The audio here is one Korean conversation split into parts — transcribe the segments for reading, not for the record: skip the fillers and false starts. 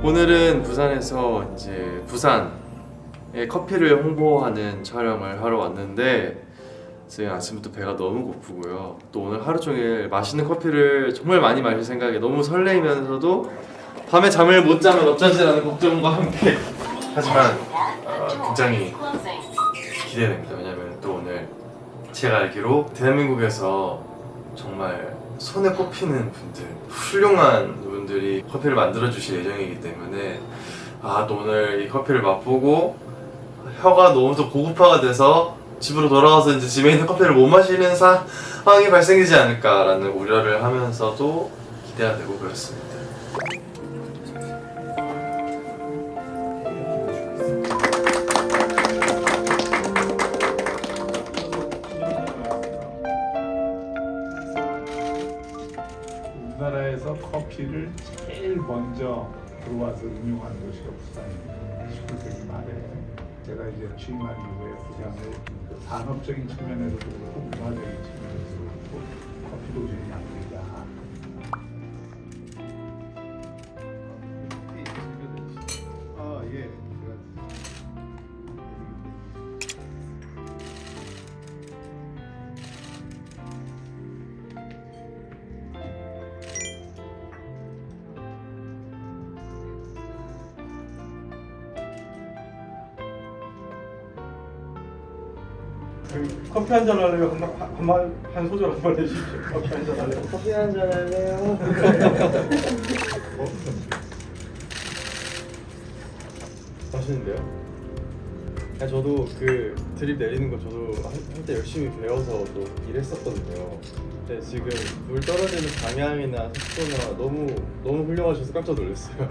오늘은 부산에서 이제 부산의 커피를 홍보하는 촬영을 하러 왔는데 지금 아침부터 배가 너무 고프고요. 또 오늘 하루 종일 맛있는 커피를 정말 많이 마실 생각에 너무 설레이면서도 밤에 잠을 못 자면 어쩌지라는 걱정과 함께 하지만 굉장히 기대됩니다. 왜냐면 또 오늘 제가 알기로 대한민국에서 정말 손에 꼽히는 분들, 훌륭한 분들이 커피를 만들어 주실 예정이기 때문에 또 오늘 이 커피를 맛보고 혀가 너무 또 고급화가 돼서 집으로 돌아와서 이제 집에 있는 커피를 못 마시는 상황이 발생되지 않을까라는 우려를 하면서도 기대가 되고 그렇습니다. 우리나라에서 커피를 제일 먼저 들어와서 응용한 도시가 부산입니다. 19세기 말에 제가 이제 취임한 이후에 부산을 그 산업적인 측면에서도 그렇고 문화적인 측면에서도 그렇고 커피 도시를 만들자. 예. 커피 한잔 할래요? 한 소절 한번 해주십시오. 커피 한잔 할래요? 커피 한잔 할래요? 맛있는데요? 저도 그 드립 내리는 거 저도 한때 열심히 배워서 또 일했었거든요. 근데 지금 물 떨어지는 방향이나 속도나 너무 훌륭하셔서 깜짝 놀랐어요.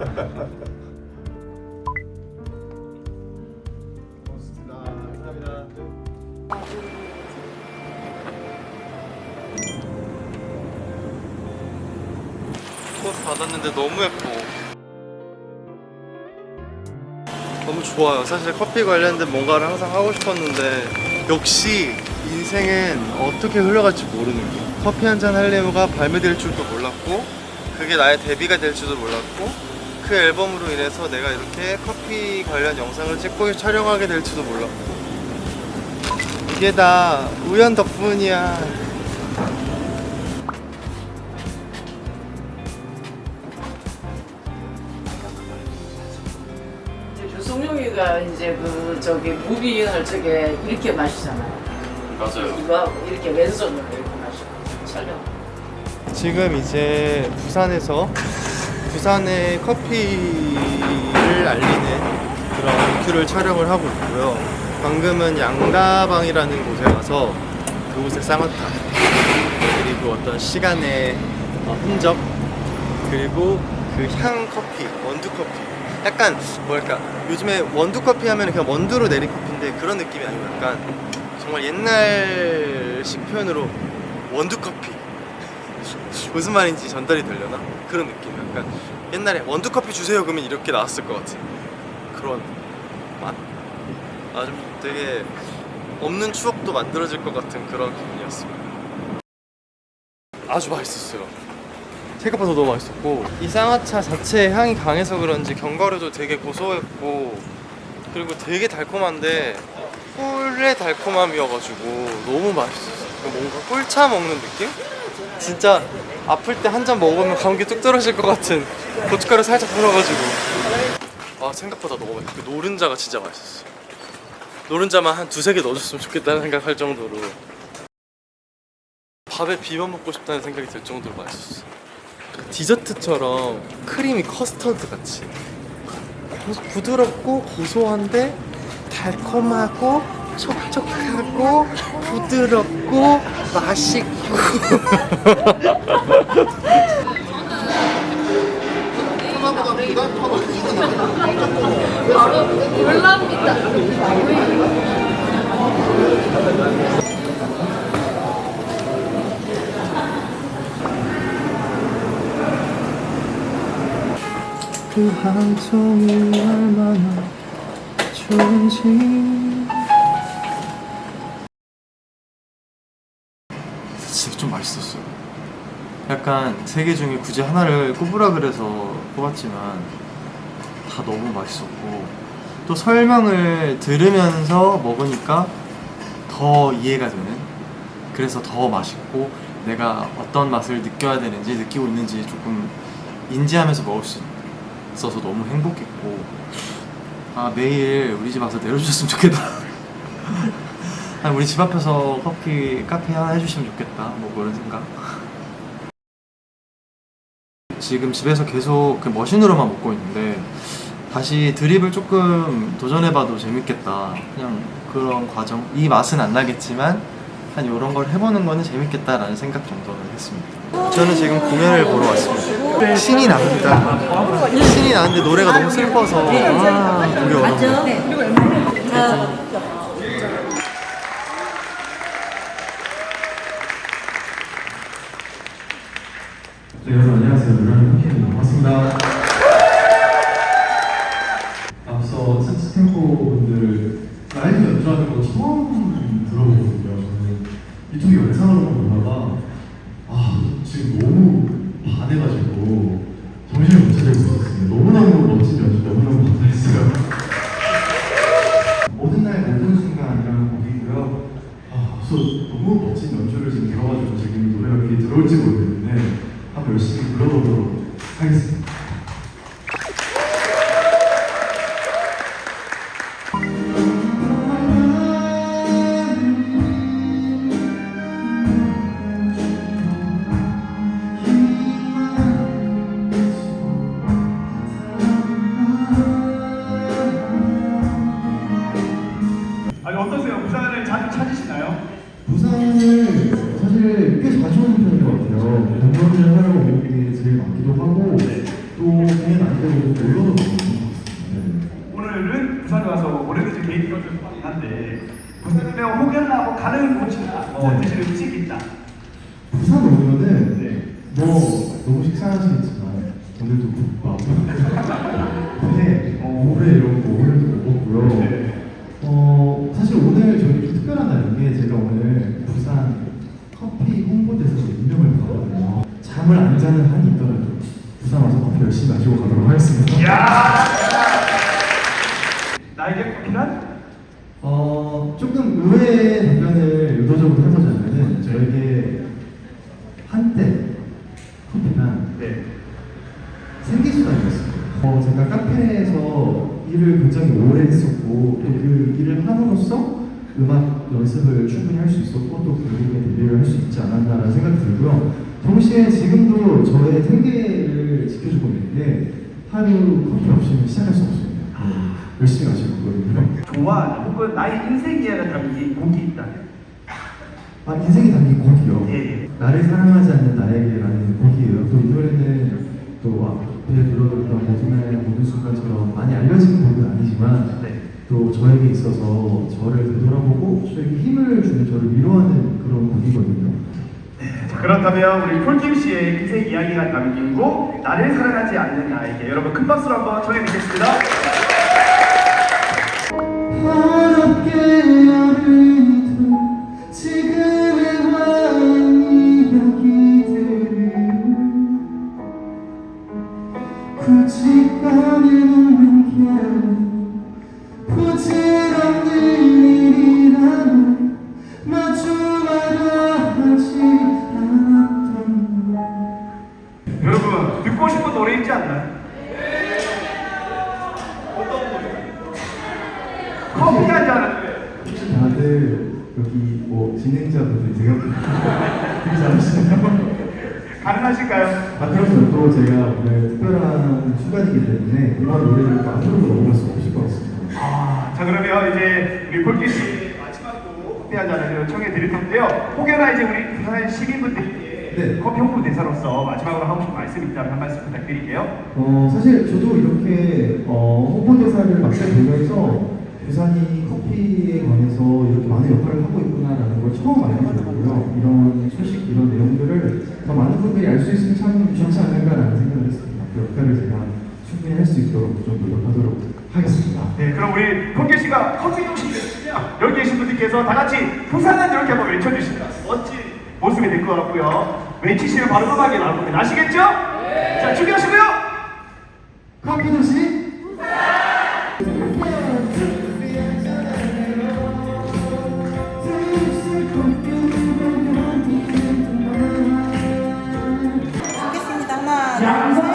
고맙습니다. 감사합니다. 코스 받았는데 너무 예뻐. 너무 좋아요. 사실 커피 관련된 뭔가를 항상 하고 싶었는데 역시 인생은 어떻게 흘러갈지 모르는 게 커피 한잔 할래요가 발매될 줄도 몰랐고 그게 나의 데뷔가 될 줄도 몰랐고 그 앨범으로 인해서 내가 이렇게 커피 관련 영상을 찍고 촬영하게 될지도 몰랐고 이게 다 우연 덕분이야. 조성용이가 이제 무비 할 적에 이렇게 마시잖아요. 맞아요. 이거하고 이렇게 왼손으로 이렇게 마시고 촬영. 지금 이제 부산의 커피를 알리는 그런 큐를 촬영을 하고 있고요. 방금은 양다방이라는 곳에 와서 그곳의 쌍화탕 그리고 어떤 시간의 흔적 그리고 그 향 커피, 원두 커피 약간 뭐랄까 요즘에 원두 커피 하면 그냥 원두로 내린 커피인데 그런 느낌이 아니고 약간 정말 옛날식 표현으로 원두 커피 무슨 말인지 전달이 되려나? 그런 느낌. 약간 옛날에 원두 커피 주세요 그러면 이렇게 나왔을 것 같은 그런 맛? 좀 되게 없는 추억도 만들어질 것 같은 그런 기분이었습니다. 아주 맛있었어요. 생각보다 너무 맛있었고 이 쌍화차 자체의 향이 강해서 그런지 견과류도 되게 고소했고 그리고 되게 달콤한데 꿀의 달콤함이어가지고 너무 맛있었어요. 뭔가 꿀차 먹는 느낌? 진짜 아플 때 한 잔 먹으면 감기 뚝 떨어질 것 같은 고춧가루 살짝 풀어가지고 생각보다 너무 맛있어. 그 노른자가 진짜 맛있었어. 노른자만 한 두세 개 넣어줬으면 좋겠다는 생각할 정도로 밥에 비벼 먹고 싶다는 생각이 들 정도로 맛있었어. 디저트처럼 크림이 커스터드 같이 부드럽고 고소한데 달콤하고 촉촉하고 부드럽고 맛있고 바로 놀랍니다. 그 한 송이 얼마나 좋은지 맛있었어요. 약간 세 개 중에 굳이 하나를 꼽으라 그래서 꼽았지만 다 너무 맛있었고, 또 설명을 들으면서 먹으니까 더 이해가 되는, 그래서 더 맛있고 내가 어떤 맛을 느껴야 되는지 느끼고 있는지 조금 인지하면서 먹을 수 있어서 너무 행복했고, 아 매일 우리 집 와서 내려주셨으면 좋겠다. 아니, 우리 집 앞에서 카페 하나 해주시면 좋겠다, 뭐 그런 생각. 지금 집에서 계속 그 머신으로만 먹고 있는데 다시 드립을 조금 도전해봐도 재밌겠다, 그냥 그런 과정. 이 맛은 안 나겠지만 한 이런 걸 해보는 거는 재밌겠다라는 생각 정도는 했습니다. 저는 지금 공연을 보러 왔습니다. 신이 납니다. 신이 나는데 노래가 너무 슬퍼서 우리 네, 여러분 안녕하세요. 노래하는 홍키입니다. 반갑습니다. 앞서 템포분들 라이브 연주하는 거 처음 들어보거든요. 저는 이쪽이 영상으로만 보다가 지금 너무 반해가지고 정신을 못 차리고 있었습니다. 너무너무 멋진 연주, 너무너무 감사했어요. 모든 날 모든 순간이라는 곡이고요. 그래서 너무 멋진 연주를 지금 들어가지고 지금 노래가 이렇게 들어올지 모르겠는데 한번 열심히 불러보도록 하겠습니다. 아니 어떠세요? 부산을 자주 찾으시나요? 부산을 사실 꽤 자주 오는 편인 것 같아요. 공연을 하러 오는 게 제일 많기도 하고 또 공연 안 되고 놀러도 오는 것 같습니다. 오늘은 부산에 와서 오래돼서 개인 컨셉을 한데 부산에 혹여나 가는 곳이나 드시는 음식이 있다. 부산 오면은 뭐 너무 식사하시겠지만 오늘도 국밥, 회, 올해 이런 거 오늘도 먹었고요. 사실 오늘 저희 좀 특별한 날인 게 제가 오늘 부산 커피 홍보대사로 임명을 받았거든요. 잠을 안 자는 한이 있더라도 부산 와서 커피 열심히 마시고 가도록 하겠습니다. 이야! 나에게 커피란? 조금 의외의 답변을 의도적으로 해보자면은 저에게 한때 커피란 생계수단이었어요. 제가 카페에서 일을 굉장히 오래 했었고 또 그 일을 함으로써 음악 연습을 충분히 할 수 있었고 또 결국에 데뷔를 할 수 있지 않았나라는 생각이 들고요. 동시에 지금도 저의 생계를 지켜주고 있는 게 하루 커피 없이는 시작할 수 없습니다. 열심히 마시고 있거든요. 좋아하는 혹은 나의 인생 이야기가 담긴 곡이 있다. 인생이 담긴 곡이요. 예. 나를 사랑하지 않는 나에게라는 곡이에요. 또 이 노래는 또 앞에 불러드렸던 모든 날 모든 순간처럼 많이 알려진 곡은 아니지만 또 저에게 있어서 저를 되돌아보고 저에게 힘을 주는 저를 위로하는 그런 곡이거든요. 자, 그렇다면 우리 폴킴 씨의 인생 이야기가 담긴 곡 나를 사랑하지 않는 나에게 여러분 큰 박수로 한번 청해 드리겠습니다. 어렵게 어른이도 지금의 많은 이야기들을 굳이 꺼내놓는 게 부질없는 일이라면 마주하려 하지 않았던 여러분 듣고 싶은 노래 있지 않나요? 어떤 노래? 커피 한 잔. 혹시 다들 여기 뭐 진행자분들 제가 되게 잘하시나요? 가능하실까요? 그럼요. 또 제가 오늘 특별한 순간이기 때문에 이런 노래를 만들어도 넘어갈 수 없을 것 같습니다. 자 그러면 이제 우리 폴킴 씨 마지막으로 커피 한 잔을 청해 드릴 텐데요. 혹여나 이제 우리 부산 시민분들께 커피 홍보 대사로서 마지막으로 하고 싶은 말씀 있다면 한 말씀 부탁드릴게요. 사실 저도 이렇게 홍보대사를 맡게 되면서 부산이 커피에 관해서 이렇게 많은 역할을 하고 있구나라는 걸 처음 알게 되고요. 이런 소식, 이런 내용들을 더 많은 분들이 알 수 있으면 참 좋지 않을까라는 생각을 했습니다. 그 역할을 제가 충분히 할 수 있도록 좀 노력하도록 하겠습니다. 네, 그럼 우리 폴킴 씨가 커피 도시면 여기 계신 분들께서 다 같이 부산은 이렇게 한번 외쳐주십니다. 멋진 모습이 될 것 같고요. 외치시면 바로 음악이 나올 겁니다. 아시겠죠? 자, 준비하시고요. 커피 도시 하겠습니다. 하나, 둘, 셋.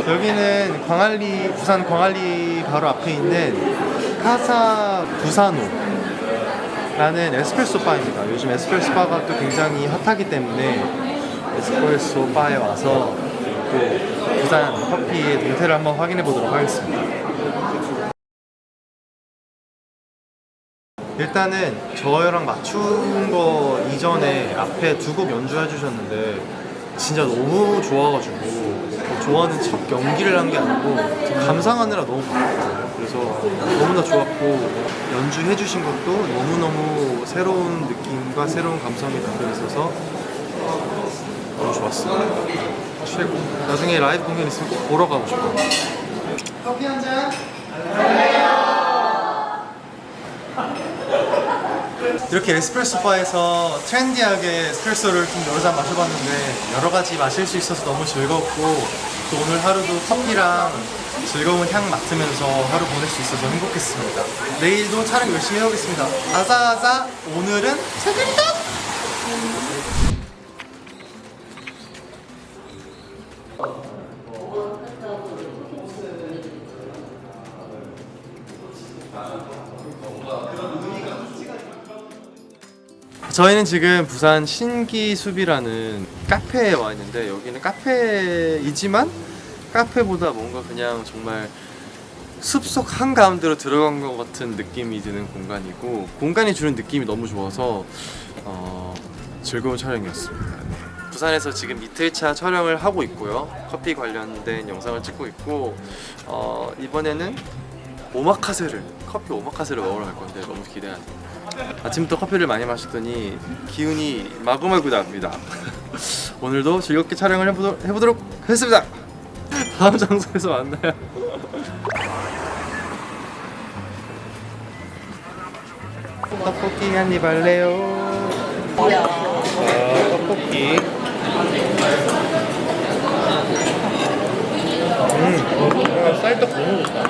여기는 광안리, 부산 광안리 바로 앞에 있는 카사 부산호라는 에스프레소 바입니다. 요즘 에스프레소 바가 또 굉장히 핫하기 때문에 에스프레소 바에 와서 또 부산 커피의 동태를 한번 확인해 보도록 하겠습니다. 일단은 저랑 맞춘 거 이전에 앞에 두 곡 연주해 주셨는데 진짜 너무 좋아가지고 좋아하는 척 연기를 한 게 아니고 감상하느라 너무 바빴어요. 그래서 너무나 좋았고 연주해 주신 것도 너무너무 새로운 느낌과 새로운 감성이 담겨 있어서 너무 좋았어요. 최고. 나중에 라이브 공연 있으면 꼭 보러 가고 싶어요. 커피 한 잔. 이렇게 에스프레소 바에서 트렌디하게 에스프레소를 좀 여러 잔 마셔봤는데 여러 가지 마실 수 있어서 너무 즐겁고 또 오늘 하루도 커피랑 즐거운 향 맡으면서 하루 보낼 수 있어서 행복했습니다. 내일도 촬영 열심히 해보겠습니다. 아자아자 오늘은 새들떡! 저희는 지금 부산 신기숲이라는 카페에 와 있는데 여기는 카페이지만 카페보다 뭔가 그냥 정말 숲속 한가운데로 들어간 것 같은 느낌이 드는 공간이고 공간이 주는 느낌이 너무 좋아서 즐거운 촬영이었습니다. 부산에서 지금 이틀차 촬영을 하고 있고요. 커피 관련된 영상을 찍고 있고 이번에는 커피 오마카세를 먹으러 갈 건데 너무 기대가 됩니다. 아침부터 커피를 많이 마셨더니 기운이 마구마구 납니다. 오늘도 즐겁게 촬영을 해보도록 하겠습니다. 다음 장소에서 만나요. 떡볶이 한입 할래요? 떡볶이. 쌀떡 너무 좋다.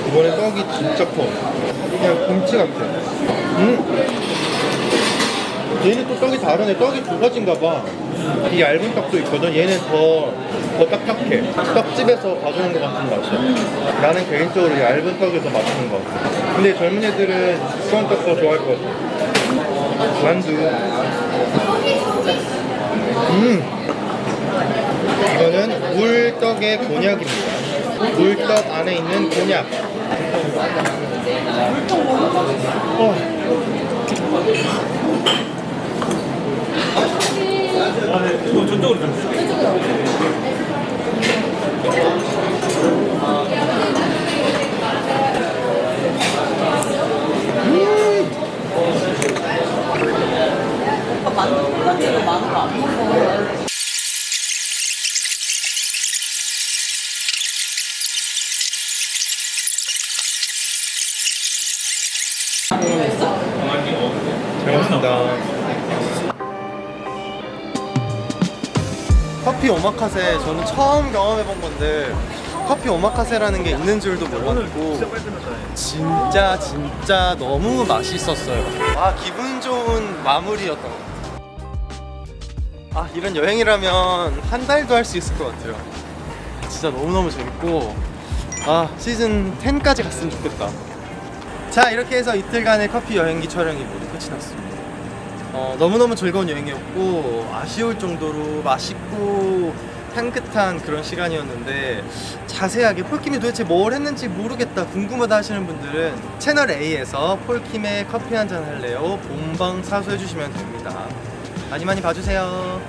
이번에 떡이 진짜 커. 그냥 김치 같아. 얘는 또 떡이 다르네. 떡이 두 가지인가 봐. 이 얇은 떡도 있거든. 얘는 더 딱딱해. 떡집에서 가져온 것 같은 맛이야. 나는 개인적으로 이 얇은 떡이 더 맛있는 것 같아. 근데 젊은 애들은 두꺼운 떡 더 좋아할 것 같아. 만두. 이거는 물떡의 곤약입니다. 물떡 안에 있는 곤약. 저쪽으로 좀. 만두 콩깍지로 마늘 안 먹어. 잘 먹습니다. 커피 오마카세 저는 처음 경험해본 건데 커피 오마카세라는 게 있는 줄도 몰랐고 진짜 너무 맛있었어요. 아 기분 좋은 마무리였던 것 같아요. 아 이런 여행이라면 한 달도 할 수 있을 것 같아요. 진짜 너무너무 재밌고 아 시즌 10까지 갔으면 좋겠다. 자 이렇게 해서 이틀간의 커피 여행기 촬영이 모두 끝이 났습니다. 너무너무 즐거운 여행이었고 아쉬울 정도로 맛있고 향긋한 그런 시간이었는데 자세하게 폴킴이 도대체 뭘 했는지 모르겠다 궁금하다 하시는 분들은 채널 A에서 폴킴의 커피 한잔 할래요 본방 사수해주시면 됩니다. 많이 많이 봐주세요.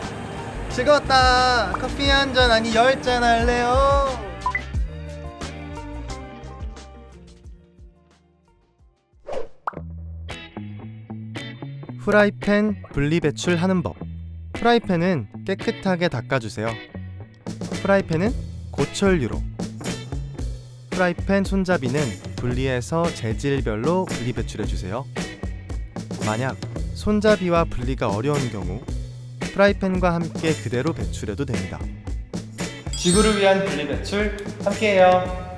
즐거웠다. 커피 한잔 아니 10잔 할래요. 프라이팬 분리배출하는 법. 프라이팬은 깨끗하게 닦아주세요. 프라이팬은 고철유로. 프라이팬 손잡이는 분리해서 재질별로 분리배출해주세요. 만약 손잡이와 분리가 어려운 경우 프라이팬과 함께 그대로 배출해도 됩니다. 지구를 위한 분리배출 함께해요.